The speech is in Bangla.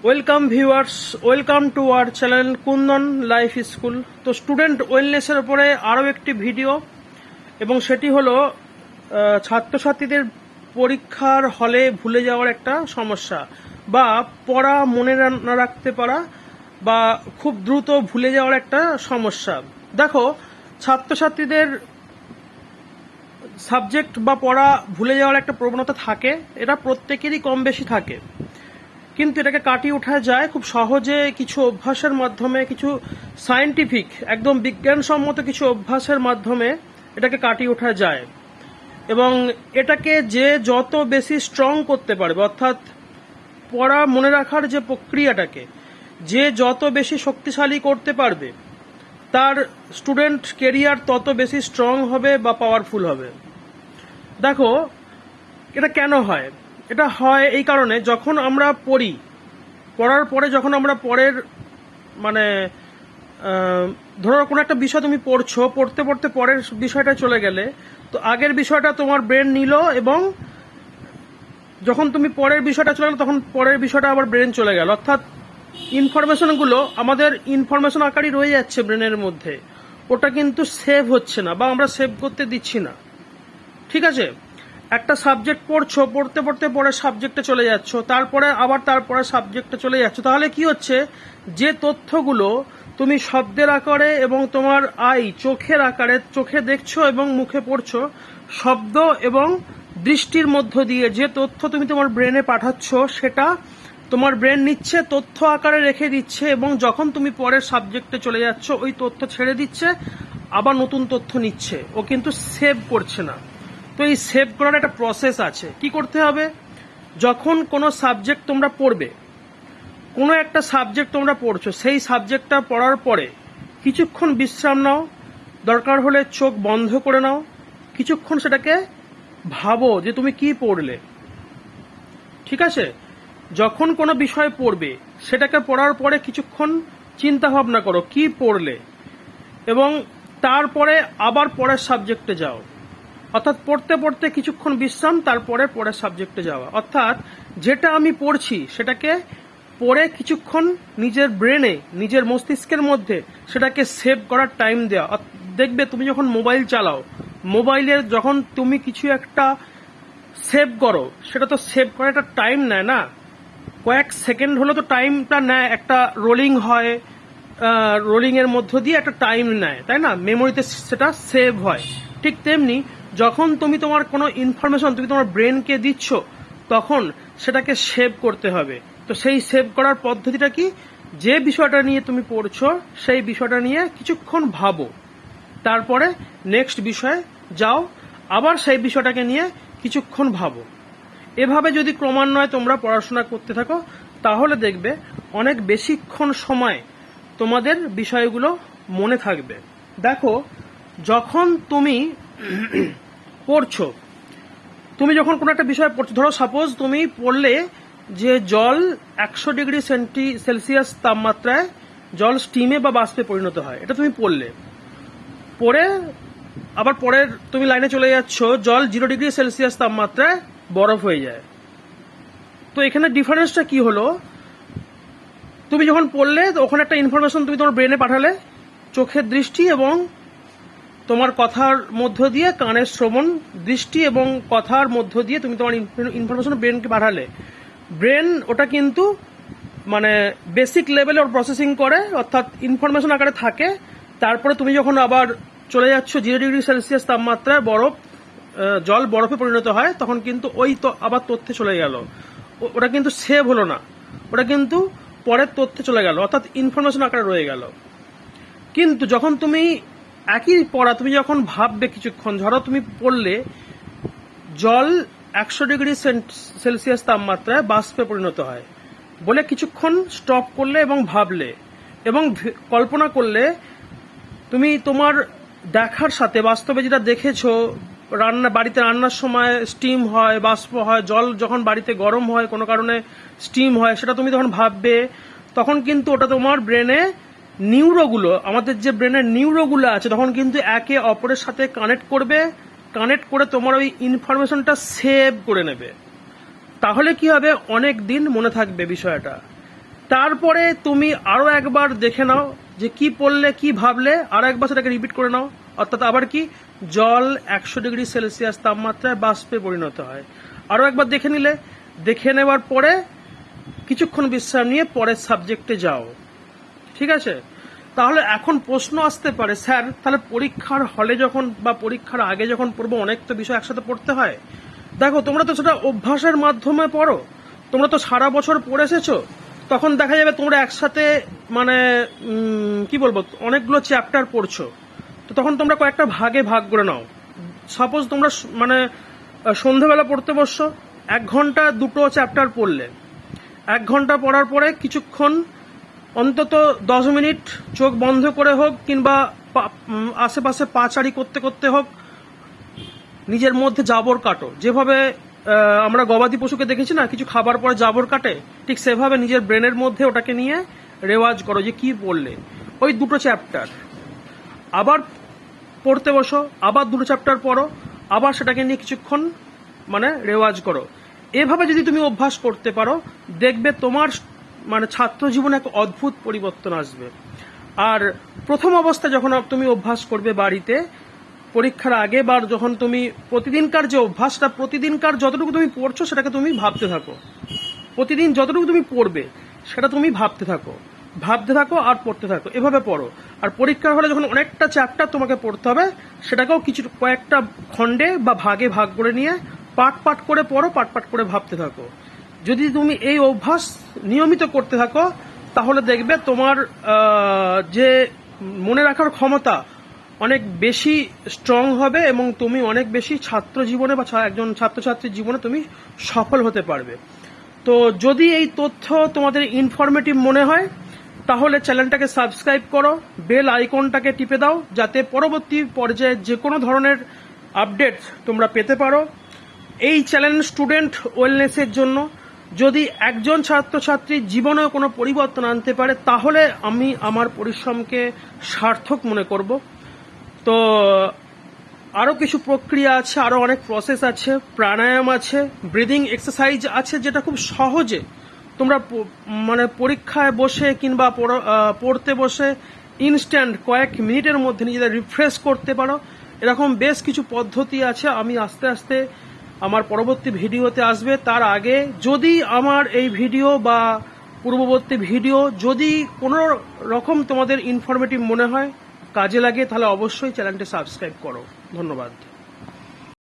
Welcome viewers, welcome to our channel Kundan life school. তো স্টুডেন্ট ওয়েলনেসের উপরে আরও একটি ভিডিও, এবং সেটি হলো ছাত্রছাত্রীদের পরীক্ষার হলে ভুলে যাওয়ার একটা সমস্যা, বা পড়া মনে না রাখতে পারা, বা খুব দ্রুত ভুলে যাওয়ার একটা সমস্যা। দেখো, ছাত্রছাত্রীদের সাবজেক্ট বা পড়া ভুলে যাওয়ার একটা প্রবণতা থাকে, এটা প্রত্যেকেরই কম বেশি থাকে, কিন্তু এটাকে কাটিয়ে ওঠা যায় খুব সহজে কিছু অভ্যাসের মাধ্যমে, কিছু সায়েন্টিফিক একদম বিজ্ঞানসম্মত কিছু অভ্যাসের মাধ্যমে এটাকে কাটিয়ে ওঠা যায়। এবং এটাকে যে যত বেশি স্ট্রং করতে পারবে, অর্থাৎ পড়া মনে রাখার যে প্রক্রিয়াটাকে যে যত বেশি শক্তিশালী করতে পারবে, তার স্টুডেন্ট কেরিয়ার তত বেশি স্ট্রং হবে বা পাওয়ারফুল হবে। দেখো, এটা কেন হয়? এটা হয় এই কারণে, যখন আমরা পড়ার পরে যখন আমরা পরের মানে ধরো কোনো একটা বিষয় তুমি পড়ছো, পড়তে পড়তে পরের বিষয়টা চলে গেলে, তো আগের বিষয়টা তোমার ব্রেন নিল, এবং যখন তুমি পরের বিষয়টা চলে গেলো তখন পরের বিষয়টা আবার ব্রেন চলে গেল। অর্থাৎ ইনফরমেশনগুলো আমাদের ইনফরমেশন আকারই রয়ে যাচ্ছে ব্রেনের মধ্যে, ওটা কিন্তু সেভ হচ্ছে না, বা আমরা সেভ করতে দিচ্ছি না। ঠিক আছে, একটা সাবজেক্ট পড়ছো, পড়তে পড়তে পরের সাবজেক্টে চলে যাচ্ছ, তারপরে আবার তারপরে সাবজেক্টে চলে যাচ্ছ। তাহলে কি হচ্ছে, যে তথ্যগুলো তুমি শব্দের আকারে এবং তোমার চোখের আকারে, চোখে দেখছো এবং মুখে পড়ছো, শব্দ এবং দৃষ্টির মধ্য দিয়ে যে তথ্য তুমি তোমার ব্রেনে পাঠাচ্ছ, সেটা তোমার ব্রেন নিচ্ছে, তথ্য আকারে রেখে দিচ্ছে, এবং যখন তুমি পরের সাবজেক্টে চলে যাচ্ছ ওই তথ্য ছেড়ে দিচ্ছে, আবার নতুন তথ্য নিচ্ছে, ও কিন্তু সেভ করছে না। তো এই সেভ করার একটা প্রসেস আছে। কি করতে হবে? যখন কোনো সাবজেক্ট তোমরা পড়বে, কোনো একটা সাবজেক্ট তোমরা পড়ছো, সেই সাবজেক্টটা পড়ার পরে কিছুক্ষণ বিশ্রাম নাও, দরকার হলে চোখ বন্ধ করে নাও, কিছুক্ষণ সেটাকে ভাবো যে তুমি কি পড়লে। ঠিক আছে, যখন কোনো বিষয় পড়বে সেটাকে পড়ার পরে কিছুক্ষণ চিন্তা ভাবনা করো কি পড়লে, এবং তারপরে আবার পরের সাবজেক্টে যাও। অর্থাৎ পড়তে পড়তে কিছুক্ষণ বিশ্রাম, তারপরে পরের সাবজেক্টে যাওয়া। অর্থাৎ যেটা আমি পড়ছি সেটাকে পড়ে কিছুক্ষণ নিজের ব্রেনে, নিজের মস্তিষ্কের মধ্যে সেটাকে সেভ করার টাইম দেওয়া। দেখবে তুমি যখন মোবাইল চালাও, মোবাইলের যখন তুমি কিছু একটা সেভ করো, সেটা তো সেভ করার একটা টাইম নেয় না, কয়েক সেকেন্ড হলে তো টাইমটা নেয়, একটা রোলিং হয়, রোলিং এর মধ্য দিয়ে একটা টাইম নেয়, তাই না? মেমোরিতে সেটা সেভ হয়। ঠিক তেমনি যখন তুমি তোমার কোনো ইনফরমেশন তুমি তোমার ব্রেনকে দিচ্ছ, তখন সেটাকে সেভ করতে হবে। তো সেই সেভ করার পদ্ধতিটা কি? যে বিষয়টা নিয়ে তুমি পড়ছো সেই বিষয়টা নিয়ে কিছুক্ষণ ভাবো, তারপরে নেক্সট বিষয়ে যাও, আবার সেই বিষয়টাকে নিয়ে কিছুক্ষণ ভাবো। এভাবে যদি ক্রমান্বয়ে তোমরা পড়াশোনা করতে থাকো, তাহলে দেখবে অনেক বেশিক্ষণ সময় তোমাদের বিষয়গুলো মনে থাকবে। দেখো, যখন তুমি পড়ছো, তুমি যখন কোনো একটা বিষয় পড়ছো, ধরো সাপোজ তুমি পড়লে যে জল 100 ডিগ্রি সেলসিয়াস তাপমাত্রায় জল স্টিমে বা বাষ্পে পরিণত হয়, এটা তুমি পড়লে, পরে আবার পরের তুমি লাইনে চলে যাচ্ছ, জল 0 ডিগ্রি সেলসিয়াস তাপমাত্রায় বরফ হয়ে যায়। তো এখানে ডিফারেন্সটা কি হলো? তুমি যখন পড়লে ওখানে একটা ইনফরমেশন তুমি তোমার ব্রেনে পাঠালে, চোখের দৃষ্টি এবং তোমার কথার মধ্য দিয়ে, কানের শ্রবণ, দৃষ্টি এবং কথার মধ্য দিয়ে তুমি তোমার ইনফরমেশন ব্রেনকে পাঠালে। ব্রেন ওটা কিন্তু মানে বেসিক লেভেলে ওর প্রসেসিং করে, অর্থাৎ ইনফরমেশন আকারে থাকে। তারপরে তুমি যখন আবার চলে যাচ্ছ 0 ডিগ্রি সেলসিয়াস তাপমাত্রায় জল বরফে পরিণত হয়, তখন কিন্তু ওই তো আবার তথ্যে চলে গেল, ওটা কিন্তু সেভ হলো না, ওটা কিন্তু পরের তথ্যে চলে গেল, অর্থাৎ ইনফরমেশন আকারে রয়ে গেল। কিন্তু যখন তুমি একই পড়া তুমি যখন ভাববে কিছুক্ষণ, ধরো তুমি পড়লে জল 100 ডিগ্রি সেলসিয়াস তাপমাত্রায় বাষ্পে পরিণত হয় বলে কিছুক্ষণ স্টপ করলে এবং ভাবলে এবং কল্পনা করলে, তুমি তোমার দেখার সাথে বাস্তবে যেটা দেখেছো, বাড়িতে রান্নার সময় স্টিম হয়, বাষ্প হয়, জল যখন বাড়িতে গরম হয় কোনো কারণে স্টিম হয়, সেটা তুমি তখন ভাববে, তখন কিন্তু ওটা তোমার ব্রেনে নিউরোগুলো, আমাদের যে ব্রেনের নিউরোগুলো আছে, তখন কিন্তু একে অপরের সাথে কানেক্ট করে তোমার ওই ইনফরমেশনটা সেভ করে নেবে। তাহলে কি হবে? অনেক দিন মনে থাকবে বিষয়টা। তারপরে তুমি আরো একবার দেখে নাও যে কি পড়লে কি ভাবলে, আরো একবার সেটাকে রিপিট করে নাও। অর্থাৎ আবার কি, জল 100°C তাপমাত্রায় বাষ্পে পরিণত হয়। আরো একবার দেখে নিলে, দেখে নেওয়ার পরে কিছুক্ষণ বিশ্রাম নিয়ে পরের সাবজেক্টে যাও। ঠিক আছে? তাহলে এখন প্রশ্ন আসতে পারে, স্যার তাহলে পরীক্ষার হলে যখন বা পরীক্ষার আগে যখন পড়বো, অনেক তো বিষয় একসাথে পড়তে হয়। দেখো, তোমরা তো সেটা অভ্যাসের মাধ্যমে পড়ো, তোমরা তো সারা বছর পড়ে এসেছো। তখন দেখা যাবে তোমরা একসাথে মানে কি বলবো, অনেকগুলো চ্যাপ্টার পড়ছো। তো তখন তোমরা কয়েকটা ভাগে ভাগ করে নাও। সাপোজ তোমরা মানে সন্ধ্যাবেলা পড়তে বসছো, 1 ঘন্টা 2টো চ্যাপ্টার পড়লে, 1 ঘন্টা পড়ার পরে কিছুক্ষণ অন্তত 10 মিনিট চোখ বন্ধ করে হোক কিংবা আশেপাশে পাচারি করতে করতে হোক নিজের মধ্যে জাবর কাটো। যেভাবে আমরা গবাদি পশুকে দেখেছি না, কিছু খাবার পরে জাবর কাটে, ঠিক সেভাবে নিজের ব্রেনের মধ্যে ওটাকে নিয়ে রেওয়াজ করো যে কি পড়লে। ওই 2টো চ্যাপ্টার আবার পড়তে বসো, আবার 2টো চ্যাপ্টার পড়ো, আবার সেটাকে নিয়ে কিছুক্ষণ মানে রেওয়াজ করো। এভাবে যদি তুমি অভ্যাস করতে পারো, দেখবে তোমার মানে ছাত্র জীবনে এক অদ্ভুত পরিবর্তন আসবে। আর প্রথম অবস্থায় যখন তুমি অভ্যাস করবে বাড়িতে, পরীক্ষার আগে বা যখন তুমি প্রতিদিনকার যে অভ্যাসটা, প্রতিদিনকার যতটুকু তুমি পড়ছো সেটাকে তুমি ভাবতে থাকো। প্রতিদিন যতটুকু তুমি পড়বে সেটা তুমি ভাবতে থাকো আর পড়তে থাকো, এভাবে পড়ো। আর পরীক্ষার হলে যখন অনেকটা চ্যাপ্টার তোমাকে পড়তে হবে, সেটাকেও কিছু কয়েকটা খণ্ডে বা ভাগে ভাগ করে নিয়ে পাট করে পড়ো, পাট করে ভাবতে থাকো। যদি তুমি এই অভ্যাস নিয়মিত করতে থাকো, তাহলে দেখবে তোমার যে মনে রাখার ক্ষমতা অনেক বেশি স্ট্রং হবে এবং তুমি অনেক বেশি ছাত্র জীবনে বা একজন ছাত্রছাত্রীর জীবনে তুমি সফল হতে পারবে। তো যদি এই তথ্য তোমাদের ইনফরমেটিভ মনে হয়, তাহলে চ্যানেলটাকে সাবস্ক্রাইব করো, বেল আইকনটাকে টিপে দাও, যাতে পরবর্তী পর্যায়ে যে কোনো ধরনের আপডেট তোমরা পেতে পারো। এই চ্যানেল স্টুডেন্ট ওয়েলনেসের জন্য। যদি একজন ছাত্রছাত্রীর জীবনেও কোনো পরিবর্তন আনতে পারে, তাহলে আমি আমার পরিশ্রমকে সার্থক মনে করব। তো আরও কিছু প্রক্রিয়া আছে, আরও অনেক প্রসেস আছে, প্রাণায়াম আছে, ব্রিদিং এক্সারসাইজ আছে, যেটা খুব সহজে তোমরা মানে পরীক্ষায় বসে কিংবা পড়তে বসে ইনস্ট্যান্ট কয়েক মিনিটের মধ্যে নিজেদের রিফ্রেশ করতে পারো। এরকম বেশ কিছু পদ্ধতি আছে, আমি আস্তে আস্তে আমার পরবর্তী ভিডিওতে আসবে। তার আগে যদি আমার এই ভিডিও বা পূর্ববর্তী ভিডিও যদি কোনো রকম তোমাদের ইনফরমেটিভ মনে হয়, কাজে লাগে, তাহলে অবশ্যই চ্যানেলটি সাবস্ক্রাইব করো। ধন্যবাদ।